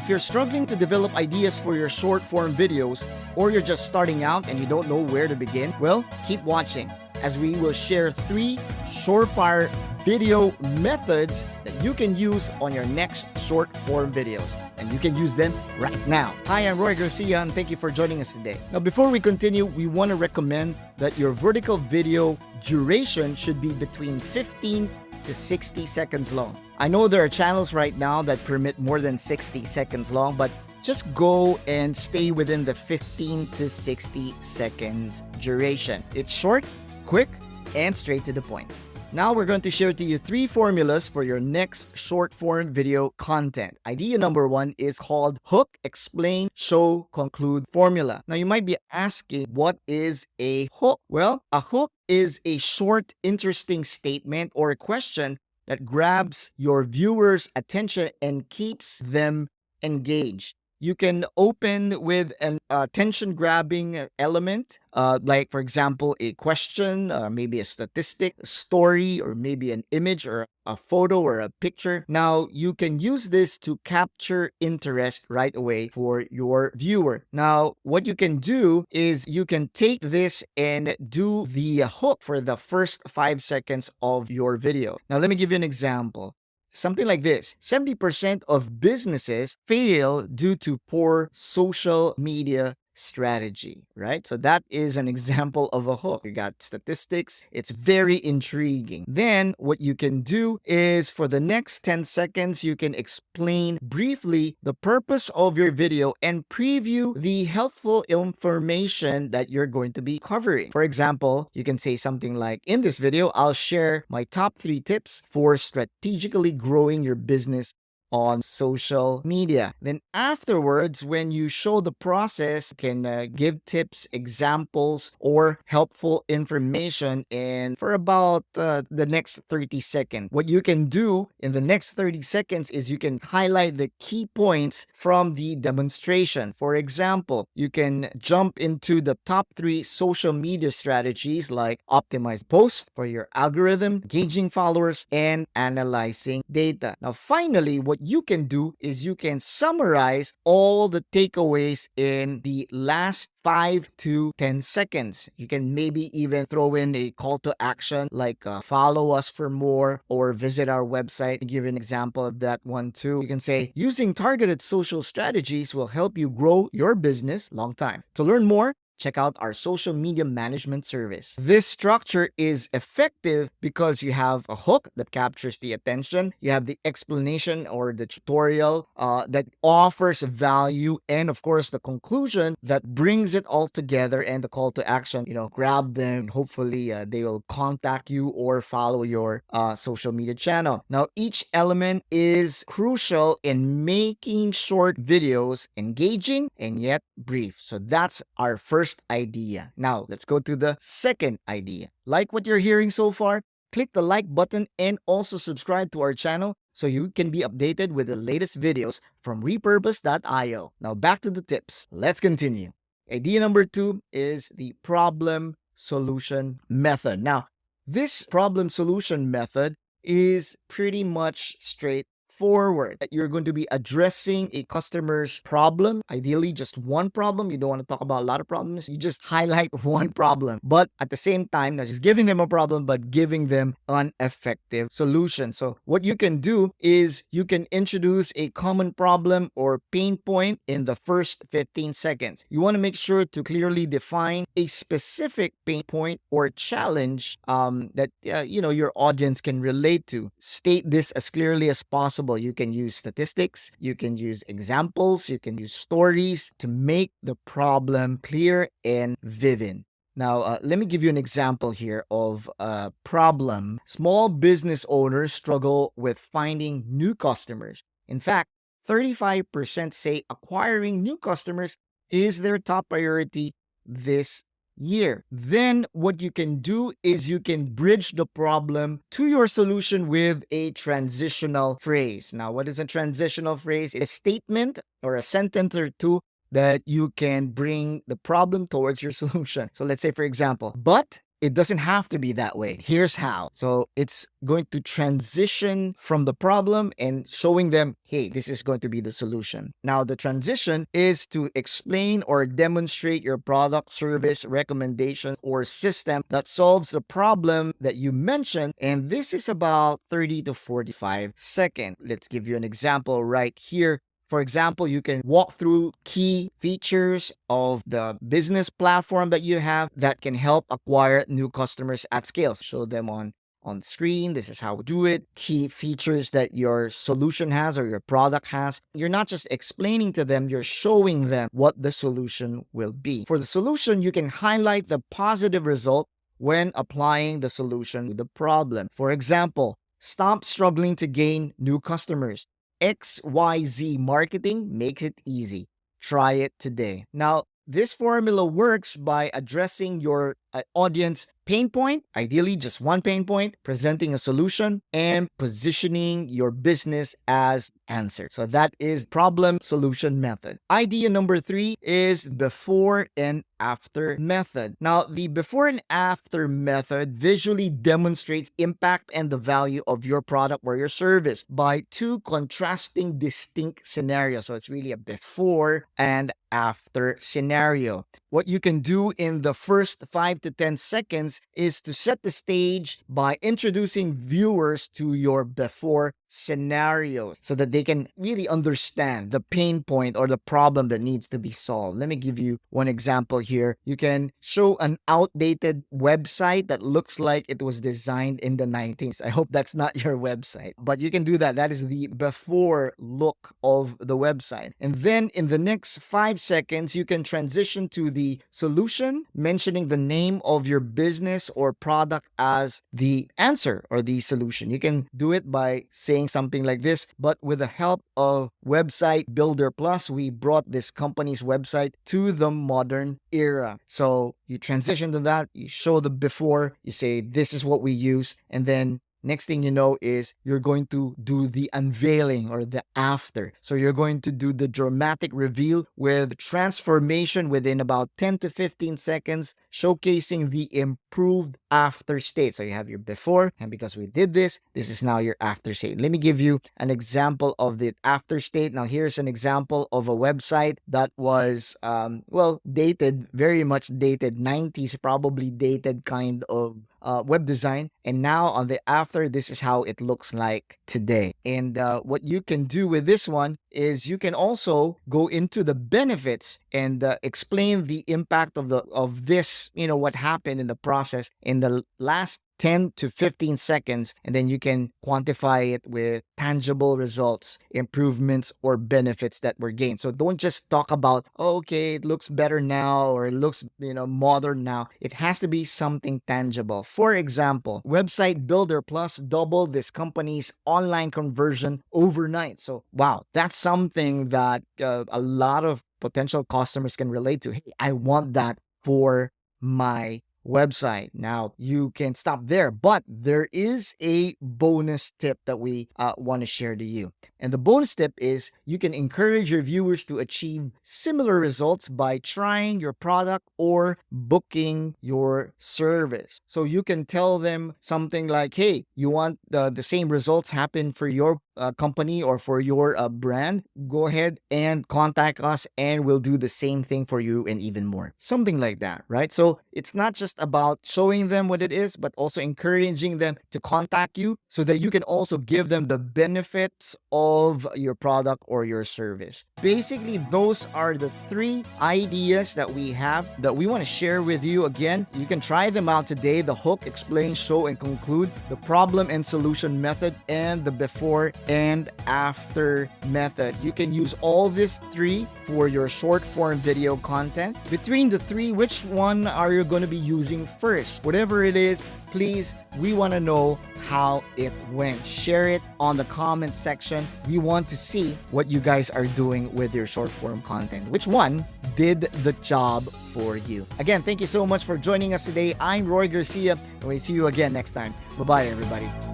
If you're struggling to develop ideas for your short form videos, or you're just starting out and you don't know where to begin, well, keep watching as we will share 3 surefire video methods that you can use on your next short form videos. And you can use them right now. Hi, I'm Roy Garcia and thank you for joining us today. Now, before we continue, we want to recommend that your vertical video duration should be between 15 to 60 seconds long. I know there are channels right now that permit more than 60 seconds long, but just go and stay within the 15 to 60 seconds duration. It's short, quick, and straight to the point. Now we're going to share to you 3 formulas for your next short form video content. Idea number 1 is called hook, explain, show, conclude formula. Now you might be asking, what is a hook? Well, a hook is a short, interesting statement or a question that grabs your viewers' attention and keeps them engaged. You can open with an attention-grabbing element, like, for example, a question, maybe a statistic, a story, or maybe an image or a photo or a picture. Now, you can use this to capture interest right away for your viewer. Now, what you can do is you can take this and do the hook for the first 5 seconds of your video. Now, let me give you an example. Something like this: 70% of businesses fail due to poor social media strategy, right? So that is an example of a hook. You got statistics. It's very intriguing. Then what you can do is for the next 10 seconds, you can explain briefly the purpose of your video and preview the helpful information that you're going to be covering. For example, you can say something like, in this video, I'll share my top 3 tips for strategically growing your business on social media. Then afterwards, when you show the process, you can give tips, examples, or helpful information and for about the next 30 seconds. What you can do in the next 30 seconds is you can highlight the key points from the demonstration. For example, you can jump into the top 3 social media strategies like optimize posts for your algorithm, gauging followers, and analyzing data. Now, finally, what you can do is you can summarize all the takeaways in the last 5 to 10 seconds. You can maybe even throw in a call to action like follow us for more or visit our website. To give you an example of that one too, you can say using targeted social strategies will help you grow your business long time. To learn more, check out our social media management service. This structure is effective because you have a hook that captures the attention, you have the explanation or the tutorial that offers value, and of course the conclusion that brings it all together, and the call to action, grab them. Hopefully they will contact you or follow your social media channel. Now, each element is crucial in making short videos engaging and yet brief. So that's our first idea. Now, let's go to the second idea. Like what you're hearing so far? Click the like button and also subscribe to our channel so you can be updated with the latest videos from repurpose.io. Now, back to the tips. Let's continue. Idea number 2 is the problem solution method. Now, this problem solution method is pretty much straightforward. You're going to be addressing a customer's problem, ideally just one problem. You don't want to talk about a lot of problems. You just highlight one problem, but at the same time, not just giving them a problem, but giving them an effective solution. So what you can do is you can introduce a common problem or pain point in the first 15 seconds. You want to make sure to clearly define a specific pain point or challenge that your audience can relate to. State this as clearly as possible. You can use statistics, you can use examples, you can use stories to make the problem clear and vivid. Now, let me give you an example here of a problem. Small business owners struggle with finding new customers. In fact, 35% say acquiring new customers is their top priority this year. Then what you can do is you can bridge the problem to your solution with a transitional phrase. Now, what is a transitional phrase? It's a statement or a sentence or two that you can bring the problem towards your solution. So let's say, for example, but it doesn't have to be that way. Here's how. So it's going to transition from the problem and showing them, hey, this is going to be the solution. Now, the transition is to explain or demonstrate your product, service, recommendation, or system that solves the problem that you mentioned. And this is about 30 to 45 seconds. Let's give you an example right here. For example, you can walk through key features of the business platform that you have that can help acquire new customers at scale. Show them on the screen. This is how we do it. Key features that your solution has or your product has. You're not just explaining to them, you're showing them what the solution will be. For the solution, you can highlight the positive result when applying the solution to the problem. For example, stop struggling to gain new customers. XYZ marketing makes it easy. Try it today. Now, this formula works by addressing your audience pain point, ideally just one pain point, presenting a solution, and positioning your business as answer. So that is problem solution method. Idea number 3 is before and after method. Now, the before and after method visually demonstrates impact and the value of your product or your service by 2 contrasting distinct scenarios. So it's really a before and after scenario. What you can do in the first 5 to 10 seconds is to set the stage by introducing viewers to your before scenario so that they can really understand the pain point or the problem that needs to be solved. Let me give you one example here. You can show an outdated website that looks like it was designed in the 90s. I hope that's not your website, but you can do that. That is the before look of the website. And then in the next 5 seconds, you can transition to the solution, mentioning the name of your business or product as the answer or the solution. You can do it by saying something like this, but with the help of Website Builder Plus, we brought this company's website to the modern era. So you transition to that, you show the before, you say, this is what we use, and then next thing you know is you're going to do the unveiling or the after. So you're going to do the dramatic reveal with transformation within about 10 to 15 seconds, showcasing the improved after state. So you have your before, and because we did this, this is now your after state. Let me give you an example of the after state. Now here's an example of a website that was, dated, very much dated, 90s, probably dated kind of web design. And now on the after, this is how it looks like today. And what you can do with this one is you can also go into the benefits and explain the impact of this, what happened in the process in the last 10 to 15 seconds, and then you can quantify it with tangible results, improvements, or benefits that were gained. So don't just talk about, okay, it looks better now, or it looks, modern now. It has to be something tangible. For example, Website Builder Plus doubled this company's online conversion overnight. So, wow, that's something that a lot of potential customers can relate to. Hey, I want that for my website. Now, you can stop there, but there is a bonus tip that we want to share to you. And the bonus tip is you can encourage your viewers to achieve similar results by trying your product or booking your service. So you can tell them something like, hey, you want the same results happen for your company or for your brand, go ahead and contact us and we'll do the same thing for you and even more. Something like that, right? So it's not just about showing them what it is, but also encouraging them to contact you so that you can also give them the benefits of your product or your service. Basically, those are the 3 ideas that we have that we want to share with you. Again, you can try them out today: the hook, explain, show, and conclude, the problem and solution method, and the before and after method. You can use all these 3 for your short form video content. Between the 3, which one are you going to be using first? Whatever it is, please, we want to know how it went. Share it on the comment section. We want to see what you guys are doing with your short form content. Which one did the job for you? Again, thank you so much for joining us today. I'm Roy Garcia, and we'll see you again next time. Bye-bye, everybody.